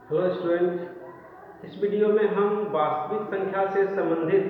Hello student, इस video में हम वास्तविक संख्या से संबंधित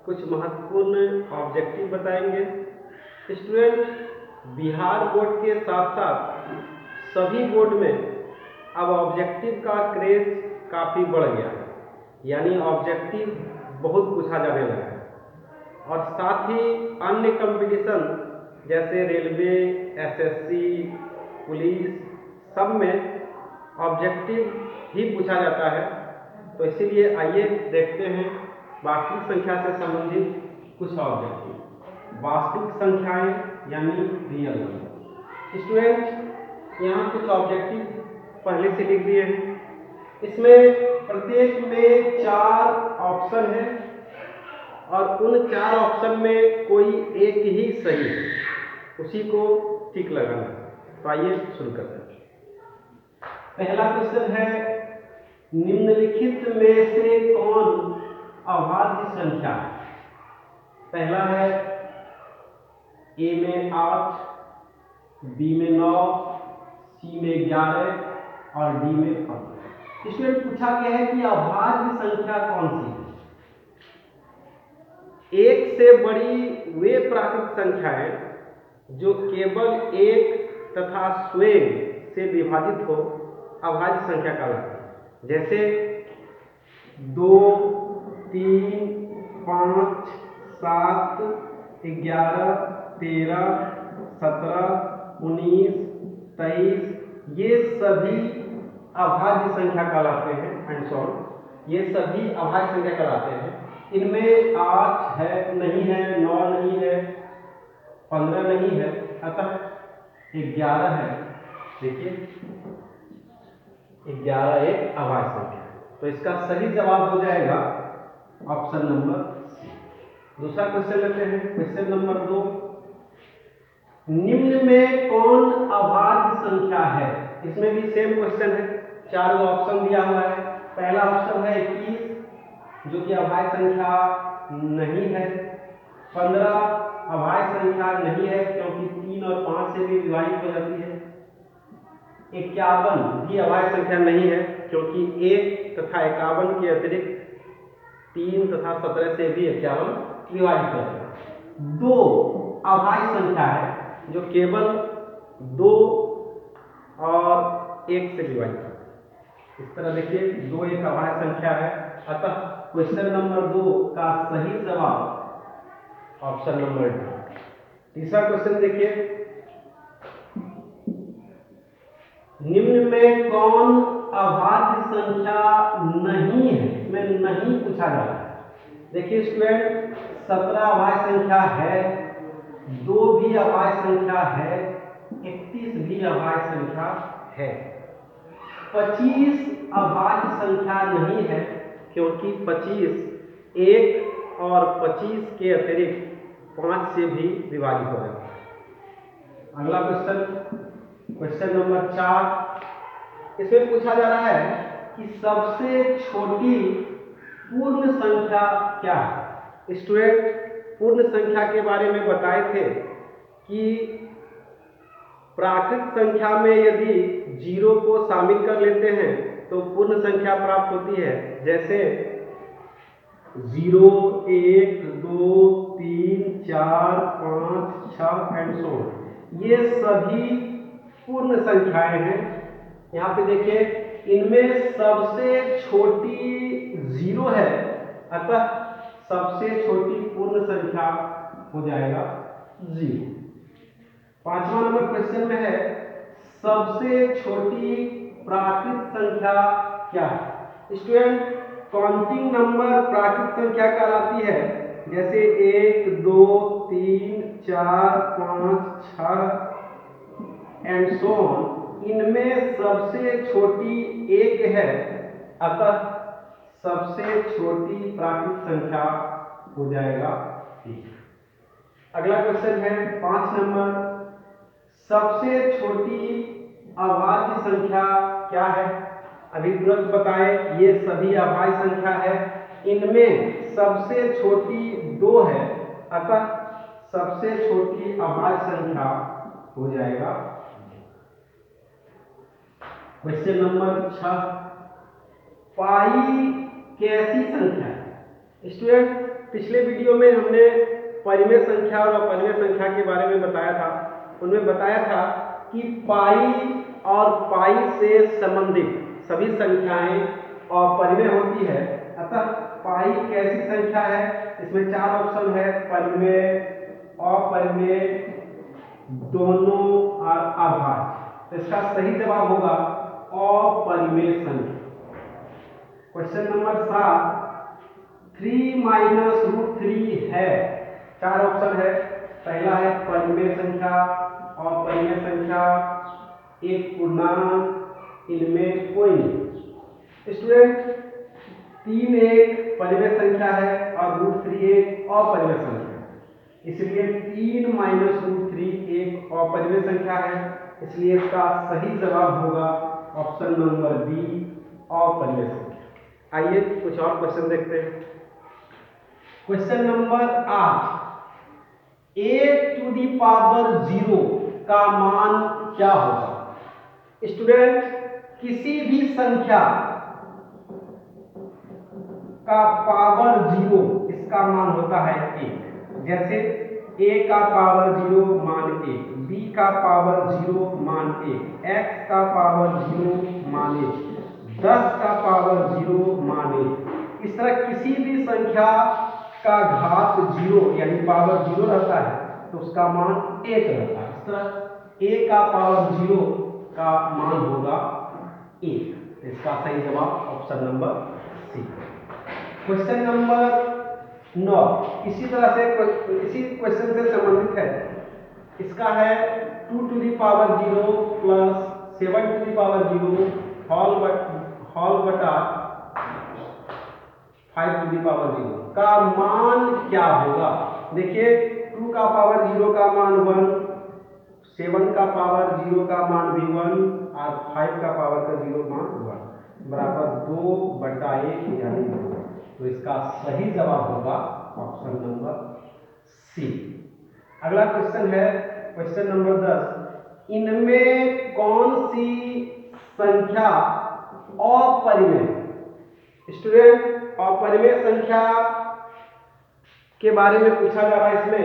कुछ महत्वपूर्ण ऑब्जेक्टिव बताएंगे। स्टूडेंट, बिहार बोर्ड के साथ साथ सभी बोर्ड में अब ऑब्जेक्टिव का क्रेज काफ़ी बढ़ गया है, यानी ऑब्जेक्टिव बहुत पूछा जाने लगा है। और साथ ही अन्य कंपटीशन जैसे रेलवे, एसएससी, पुलिस, सब में ऑब्जेक्टिव ही पूछा जाता है। तो इसीलिए आइए देखते हैं वास्तविक संख्या से संबंधित कुछ ऑब्जेक्टिव। वास्तविक संख्याएं यानी रियल नंबर। स्टूडेंट, यहाँ कुछ ऑब्जेक्टिव पहले से लिख दिए हैं। इसमें प्रत्येक में 4 ऑप्शन है और उन 4 ऑप्शन में कोई एक ही सही है, उसी को टिक लगाना है। तो आइए शुरू करते हैं। पहला क्वेश्चन है, निम्नलिखित में से कौन अभाज्य संख्या है? पहला है ए में 8, बी में 9, सी में 11 और डी में 15। इसमें पूछा गया है कि अभाज्य संख्या कौन सी है? एक से बड़ी वे प्राकृत संख्याएं जो केवल एक तथा स्वयं से विभाजित हो अभाज्य संख्या कहलाती है। जैसे 2, 3, 5, 7, 11, 13, 17, 19, 23 ये सभी अभाज्य संख्या कहलाते हैं। एंड सो ऑन, ये सभी अभाज्य संख्या कहलाते हैं। इनमें 8 है नहीं है, 9 नहीं है, 15 नहीं है, अतः 11 है। देखिए 11 एक अभाज्य संख्या है। तो इसका सही जवाब हो जाएगा ऑप्शन नंबर सी। दूसरा क्वेश्चन लेते हैं, क्वेश्चन नंबर 2। निम्न में कौन अभाज्य संख्या है? इसमें भी सेम क्वेश्चन है, 4 ऑप्शन दिया हुआ है। पहला ऑप्शन है 21 जो कि अभाज्य संख्या नहीं है। 15 अभाज्य संख्या नहीं है क्योंकि 3 और 5 से भी विभाजित हो जाती है। 51 भी अभाज्य संख्या नहीं है क्योंकि 1 तथा 51 के अतिरिक्त 3 तथा 17 से भी 51 विभाजित हो जाता है। 2 अभाज्य संख्या है जो केवल 2 और 1 से विभाजित है। इस तरह देखिए 2 एक अभाज्य संख्या है, अतः क्वेश्चन नंबर 2 का सही जवाब ऑप्शन नंबर डी। तीसरा क्वेश्चन देखिए, निम्न में कौन अभाज्य संख्या नहीं है? इसमें नहीं पूछा जा रहा है। देखिए स्टूडेंट, 17 अभाज्य संख्या है, 2 भी अभाज्य संख्या है, 31 भी अभाज्य संख्या है। 25 अभाज्य संख्या नहीं है क्योंकि 25 1 और 25 के अतिरिक्त 5 से भी विभाजित हो जाता है। अगला क्वेश्चन, क्वेश्चन नंबर 4। इसमें पूछा जा रहा है कि सबसे छोटी पूर्ण संख्या क्या है? स्टूडेंट, पूर्ण संख्या के बारे में बताए थे कि प्राकृत संख्या में यदि 0 को शामिल कर लेते हैं तो पूर्ण संख्या प्राप्त होती है। जैसे 0, 1, 2, 3, 4, 5, 6 एंड सो ऑन, ये सभी पूर्ण संख्याएं हैं। यहाँ पे देखिए इनमें सबसे छोटी 0 है, अतः सबसे छोटी पूर्ण संख्या हो जाएगा 0। 5वां नंबर क्वेश्चन में है, सबसे छोटी प्राकृत संख्या क्या है? स्टूडेंट, काउंटिंग नंबर प्राकृत संख्या कहलाती है। जैसे 1, 2, 3, 4, 5, 6 एंड सो ऑन, इनमें सबसे छोटी 1 है, अतः सबसे छोटी प्राकृत संख्या हो जाएगा 1। अगला क्वेश्चन है 5 नंबर, सबसे छोटी अभाज्य संख्या क्या है? अभी तुरंत बताएं, ये सभी अभाज्य संख्या है, इनमें सबसे छोटी 2 है, अतः सबसे छोटी अभाज्य संख्या हो जाएगा। क्वेश्चन नंबर 6, पाई कैसी संख्या है? स्टूडेंट, पिछले वीडियो में हमने परिमेय संख्या और अपरिमेय संख्या के बारे में बताया था। उनमें बताया था कि पाई और पाई से संबंधित सभी संख्याएं अपरिमेय होती है। अतः पाई कैसी संख्या है? इसमें 4 ऑप्शन है, परिमेय, अपरिमेय, दोनों और अभाज्य। तो इसका सही जवाब होगा अपरिमेय संख्या। क्वेश्चन नंबर 7, 3 माइनस रूट 3 है। 4 ऑप्शन है। पहला है परिमेय संख्या, अपरिमेय संख्या, एक पूर्णांक, इनमें कोई नहीं। स्टूडेंट, 3 एक परिमेय संख्या है और रूट 3 एक अपरिमेय संख्या है, इसलिए 3 माइनस रूट 3 एक अपरिमेय संख्या है, इसलिए इसका सही जवाब होगा ऑप्शन नंबर बी, अपरिमेय संख्या। आइए कुछ और क्वेश्चन देखते हैं। Question number 8, a to the power 0 का मान क्या होगा? स्टूडेंट, किसी भी संख्या का पावर 0 इसका मान होता है 1। जैसे a का पावर 0 मान 1, b का पावर 0 मान 1, x का पावर 0 मान 1, 10 का पावर 0 मान 1। इस तरह किसी भी संख्या का घात 0 यानी पावर 0 रहता है तो उसका मान 1 रहता है। इस तरह a का पावर 0 का मान होगा 1। इसका सही जवाब option number C. Question number 9 इसी तरह से इसी क्वेश्चन से संबंधित है। इसका है 2 to the power 0 plus 7 to the power 0 whole बटा 5 टू दी पावर 0 का मान क्या होगा? देखिए, 2 का पावर 0 का मान 1, 7 का पावर 0 का मान भी 1 और 5 का पावर का 0 मान 1 बराबर 2 बटा 1 यानी 2। तो इसका सही जवाब होगा ऑप्शन नंबर सी। अगला क्वेश्चन है क्वेश्चन नंबर 10, इनमें कौन सी संख्या अपरिमेय? स्टूडेंट, अपरिमेय संख्या के बारे में पूछा जा रहा है। इसमें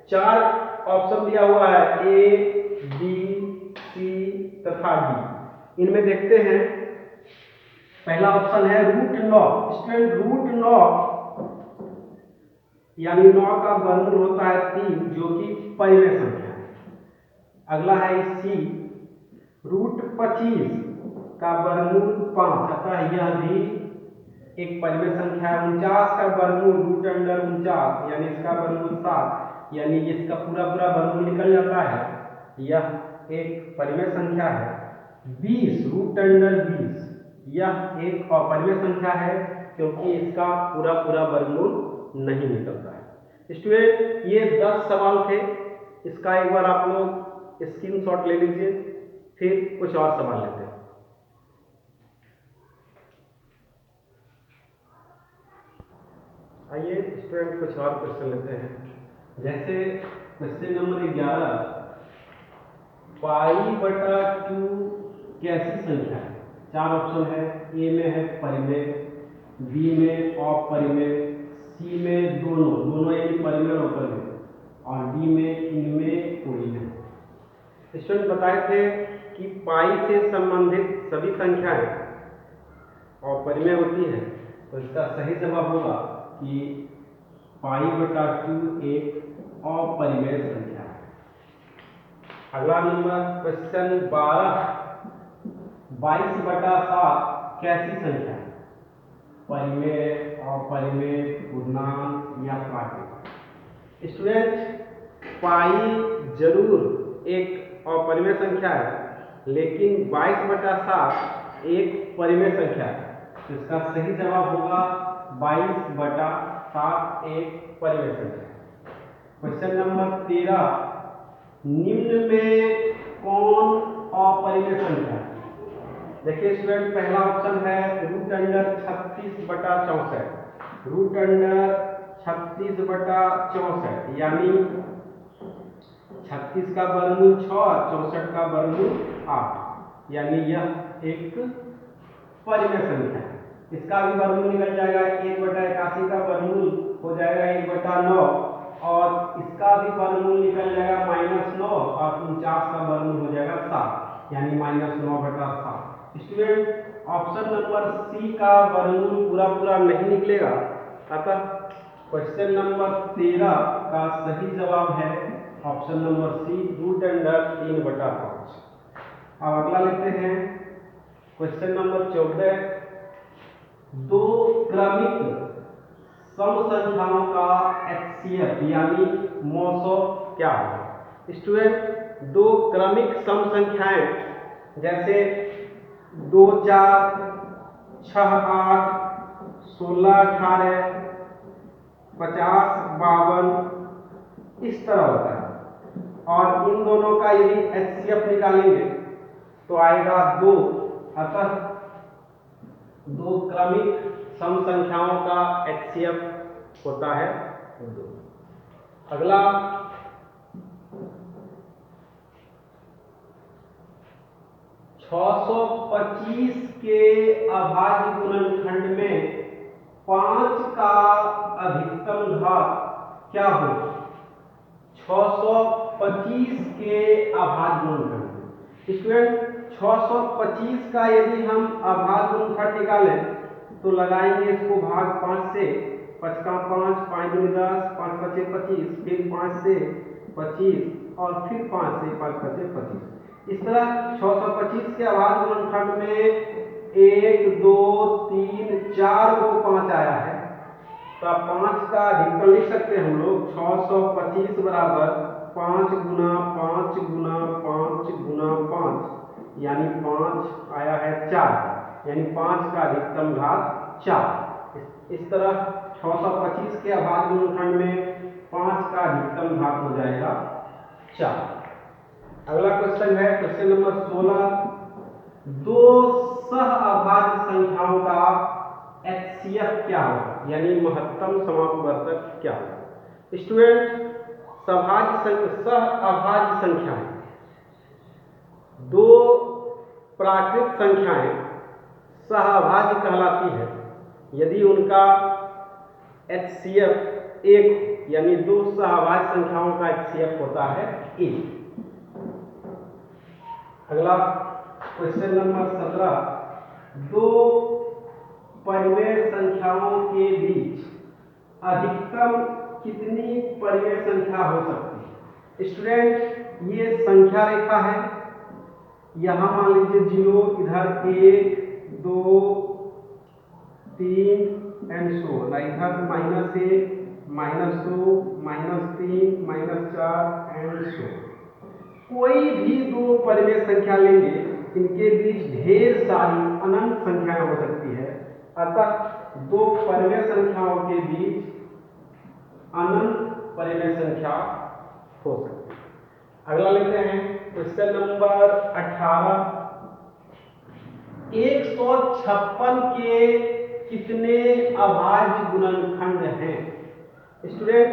4 ऑप्शन दिया हुआ है, ए, बी, सी तथा डी। इनमें देखते हैं। पहला ऑप्शन है रूट 9। स्टूडेंट, रूट 9 यानी 9 का वर्गमूल होता है 3, जो कि परिमेय संख्या है। अगला है सी, रूट 25 का वर्गमूल 5, अतः यह भी एक परिमेय संख्या है। 49 का वर्गमूल रूट अंडर 49 यानी इसका वर्गमूल 7, यानी इसका पूरा वर्गमूल निकल जाता है, यह एक परिमेय संख्या है। 20 रूट अंडर 20 यह एक अपरिमेय संख्या है, क्योंकि इसका पूरा वर्गमूल नहीं निकलता है। स्टूडेंट, ये 10 सवाल थे। इसका एक बार आप लोग स्क्रीनशॉट ले लीजिए, फिर कुछ और सवाल लेते हैं। आइए स्टूडेंट कुछ और क्वेश्चन लेते हैं। जैसे क्वेश्चन नंबर 11, पाई बटा 2 कैसी संख्या है? 4 ऑप्शन है। ए में है परिमेय, बी में अपरिमेय, सी में दोनों यानी परिमेय और अपरिमेय, और डी में इनमें कोई नहीं। स्टूडेंट, बताए थे कि पाई से संबंधित सभी संख्याएं अपरिमेय होती है, तो इसका सही जवाब होगा कि पाई बटा 2 एक अपरिमेय संख्या है। अगला नंबर क्वेश्चन 12, 22 बटा 7 कैसी संख्या है? परिमेय, अपरिमेय, पूर्णांक या प्राकृत? स्टूडेंट, पाई जरूर एक अपरिमेय संख्या है, लेकिन 22 बटा 7 एक परिमेय संख्या है। तो इसका सही जवाब होगा 22 बटा 7 एक परिमेय संख्या। क्वेश्चन नंबर 13, निम्न में कौन अपरिमेय संख्या है? देखिए स्टूडेंट, पहला ऑप्शन है रूट अंडर 36 बटा 64। रूट अंडर 36 बटा 64 यानी 36 का वर्गमूल 6, 64 का वर्गमूल 8, यानी यह एक परिमेय संख्या है। इसका भी वर्गमूल निकल जाएगा, 1/81 का वर्गमूल हो जाएगा 1/9 और इसका भी वर्गमूल निकल जाएगा -9 और 49 का वर्गमूल हो जाएगा 7 यानी -9/7। स्टूडेंट ऑप्शन नंबर सी का वर्गमूल पूरा पूरा नहीं निकलेगा, अतः क्वेश्चन नंबर 13 का सही जवाब है ऑप्शन नंबर सी √3/5। अब अगला लेते हैं क्वेश्चन नंबर 14, दो क्रमिक सम संख्याओं का HCF यानी MOSO क्या होगा। स्टूडेंट दो क्रमिक सम संख्याएं जैसे 2 4 6 8 16 18 50 52 इस तरह होता है और इन दोनों का यदि HCF निकालेंगे तो आएगा 2। अतः दो क्रमिक सम संख्याओं का HCF होता है 2। अगला 625 के अभाज्य गुणनखंड में 5 का अधिकतम घात क्या हो। 625 के अभाज्य गुणनखंड में स्टूडेंट 625 का यदि हम अभाज्य गुणनखंड निकालें तो लगाएंगे इसको भाग 5 से, 5 का 5, 5 दूनी 10, 5 पचे 25, फिर 5 से 25 और फिर 5 से 5 पचे 25। इस तरह 625 के अभाज्य गुणनखंड में 1 2 3 4 को 5 आया है, तो आप 5 का अधिकतम लिख सकते हैं हम लोग 625 बराबर 5 गुना 5 गुना 5 गुना 5 यानी 5 आया है 4 यानी 5 का अधिकतम घात 4। इस तरह 625 के अभाज्य गुणनखंड में 5 का अधिकतम घात हो जाएगा 4। अगला क्वेश्चन है क्वेश्चन नंबर 16, दो सह अभाज्य संख्याओं का HCF क्या होगा यानी महत्तम समापवर्तक क्या होगा। स्टूडेंट सह अभाज्य संख्याएं दो प्राकृत संख्याएं सह अभाज्य कहलाती है यदि उनका HCF 1 यानी दो सह अभाज्य संख्याओं का HCF होता है 1। अगला क्वेश्चन नंबर 17, दो परिमेय संख्याओं के बीच अधिकतम कितनी परिमेय संख्या हो सकती है। स्टूडेंट ये संख्या रेखा है, यहां मान लीजिए 0, इधर 1 2 3 एंड सो इधर -1 -2 -3 -4 एंड सो। कोई भी दो परिमेय संख्या लेंगे इनके बीच ढेर सारी अनंत संख्याएं हो सकती है, अतः दो परिमेय संख्याओं के बीच अनंत परिमेय संख्या हो सकती है। अगला लेते हैं क्वेश्चन नंबर 18, 156 के कितने अभाज्य गुणनखंड हैं। स्टूडेंट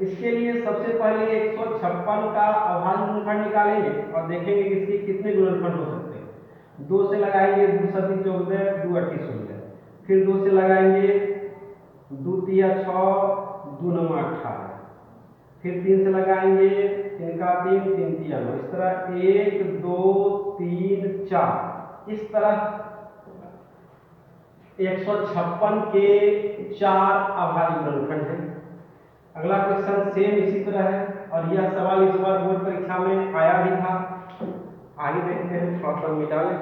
इसके लिए सबसे पहले 156 का अभाज्य गुणनखंड निकालेंगे और देखेंगे कि इसके कितने गुणनखंड हो सकते हैं। 2 से लगाएंगे 2 7 14 2 8 16, फिर 2 से लगाएंगे 2 3 6 2 9 18, फिर 3 से लगाएंगे 3 का 3 3 3 9। इस तरह 1 2 3 4 इस तरह 156 के 4 अभाज्य गुणनखंड हैं। अगला क्वेश्चन सेम इसी तरह है और यह सवाल इस बार बोर्ड परीक्षा में आया भी था। आगे देखते हैं, थोड़ा सा मिटा लें।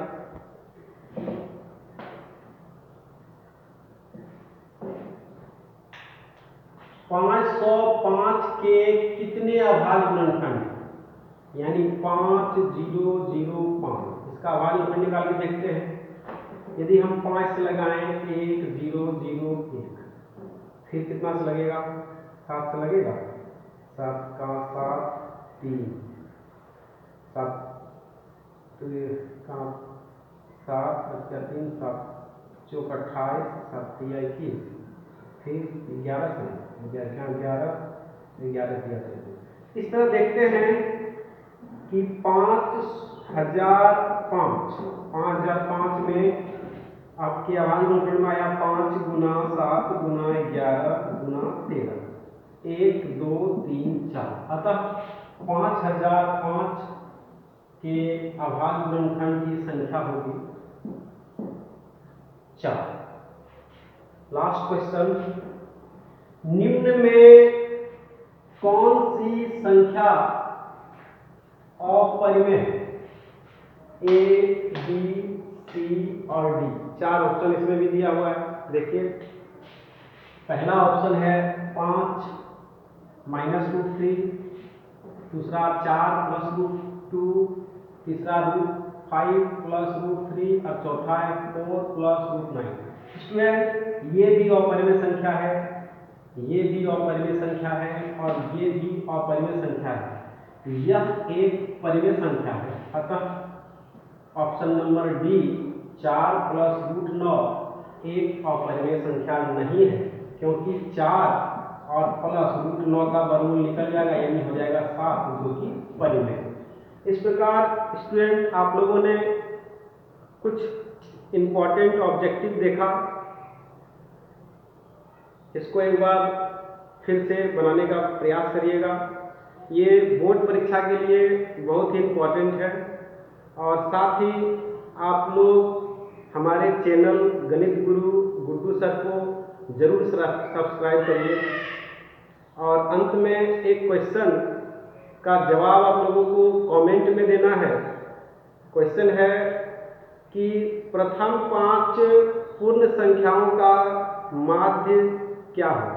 505 के कितने अभाज्य गुणनखंड यानी 5005, इसका अभाज्य गुणनखंड निकाल के देखते हैं। यदि हम 5 से लगाएं 1 0 0 1, फिर कितना से लगेगा 7 से लगेगा, 7 का 7 3 7 का 7 3 7 चौक 28 7 3 21, फिर 11 से 11 11 इस तरह देखते हैं कि 5005 में आपकी आवाज नोट में आया 5 गुना 7 गुना 11 गुना 13, 1 2 3 4। अतः 5005 के अभाज्य गुणनखंड की संख्या होगी 4। लास्ट क्वेश्चन, निम्न में कौन सी संख्या अपरिमेय है? ए, बी, सी और डी। 4 ऑप्शन इसमें भी दिया हुआ है। देखिए, पहला ऑप्शन है 5 माइनस रूट 3, दूसरा 4 प्लस रूट 2, तीसरा रूट 5 प्लस रूट 3 और चौथा है 4 प्लस रूट 9। स्टूडेंट, ये भी अपरिमेय संख्या है, ये भी अपरिमेय संख्या है और ये भी अपरिमेय संख्या है। यह एक परिमेय संख्या है। अतः option number D 4 plus root 9 एक अपरिमेय संख्या नहीं है, क्योंकि 4 और प्लस रूट 9 का वर्गमूल निकल जाएगा, यानी हो जाएगा 7, जो कि परिमेय। इस प्रकार स्टूडेंट, आप लोगों ने कुछ इंपॉर्टेंट ऑब्जेक्टिव देखा। इसको एक बार फिर से बनाने का प्रयास करिएगा। ये बोर्ड परीक्षा के लिए बहुत ही इम्पोर्टेंट है और साथ ही आप लोग हमारे चैनल गणित गुरु गुड्डू सर को जरूर सब्सक्राइब करिए। और अंत में एक क्वेश्चन का जवाब आप लोगों को कमेंट में देना है। क्वेश्चन है कि प्रथम 5 पूर्ण संख्याओं का माध्य क्या होगा?